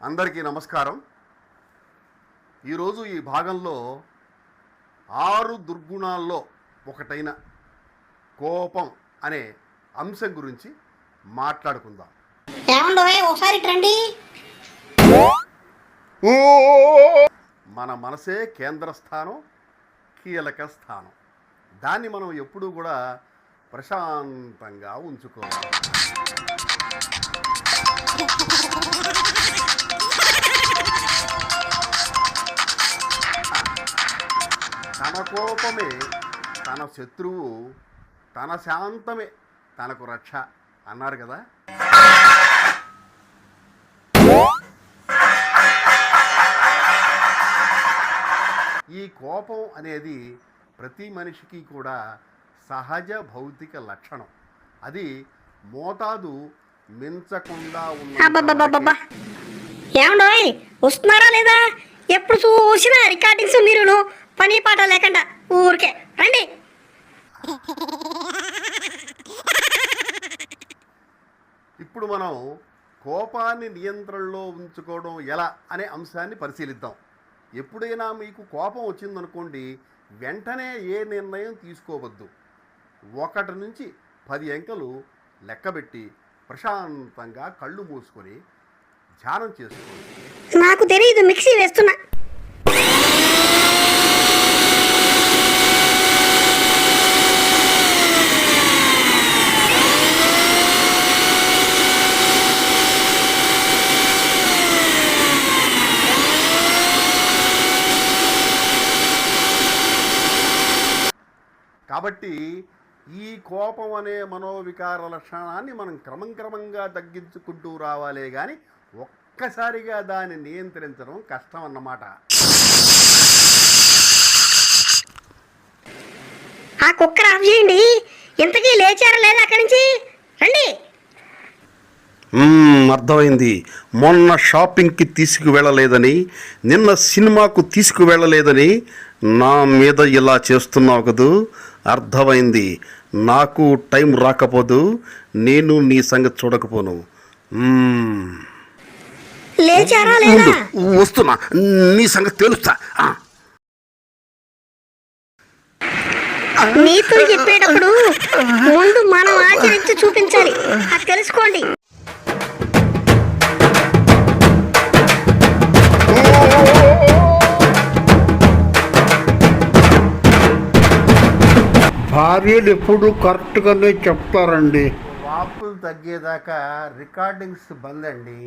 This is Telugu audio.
అందరికీ నమస్కారం. ఈరోజు ఈ భాగంలో 6 దుర్గుణాల్లో ఒకటైన కోపం అనే అంశం గురించి మాట్లాడుకుందాం. ఒకసారి రండి. మన మనసే కేంద్ర స్థానం, కీలక స్థానం. దాన్ని మనం ఎప్పుడూ కూడా ప్రశాంతంగా ఉంచుకోవాలి. తన కోపమే తన శత్రువు, తన శాంతమే తనకు రక్ష అన్నారు కదా. ఈ కోపం అనేది ప్రతి మనిషికి కూడా సహజ భౌతిక లక్షణం. అది మోతాదు మించకుండా ఏమండోయ్, వస్తున్నారా లేదా? ఎప్పుడు చూసినా రికార్డింగ్స్, మీరు పని పాట లేకుండా ఊరికే రండి. ఇప్పుడు మనం కోపాన్ని నియంత్రణలో ఉంచుకోవడం ఎలా అనే అంశాన్ని పరిశీలిద్దాం. ఎప్పుడైనా మీకు కోపం వచ్చిందనుకోండి, వెంటనే ఏ నిర్ణయం తీసుకోవద్దు. 1 నుంచి 10 అంకెలు లెక్కబెట్టి ప్రశాంతంగా కళ్ళు మూసుకొని ధ్యానం చేసుకోండి. నాకు తెలియదు, మిక్సీ వేస్తున్నా. కాబట్టి ఈ కోపం అనే మనోవికార లక్షణాన్ని మనం క్రమంగా తగ్గించుకుంటూ రావాలే కానీ ఒక్కసారిగా దాన్ని నియంత్రించడం కష్టం అన్నమాట. ఆ కుక్కర్ ఆఫ్ చేయండి. ఇంతకీ లేచారా లేదా అక్కడి నుంచి? రండి. అర్థమైంది. మొన్న షాపింగ్కి తీసుకువెళ్ళలేదని, నిన్న సినిమాకు తీసుకువెళ్ళలేదని నా మీద ఇలా చేస్తున్నావు కదూ. అర్థమైంది. నాకు టైం రాకపోదు, నేను నీ సంగతి చూడకపోను. లేచారా లేదా? వస్తున్నా, నీ సంగతి తెలుస్తా. నీతులు చెప్పేటప్పుడు ముందు మనం ఆచరించి చూపించాలి, అది తెలుసుకోండి. భార్యలు ఎప్పుడు కరెక్ట్గానే చెప్తారండి. వాపులు తగ్గేదాకా రికార్డింగ్స్ బంద్ అండి.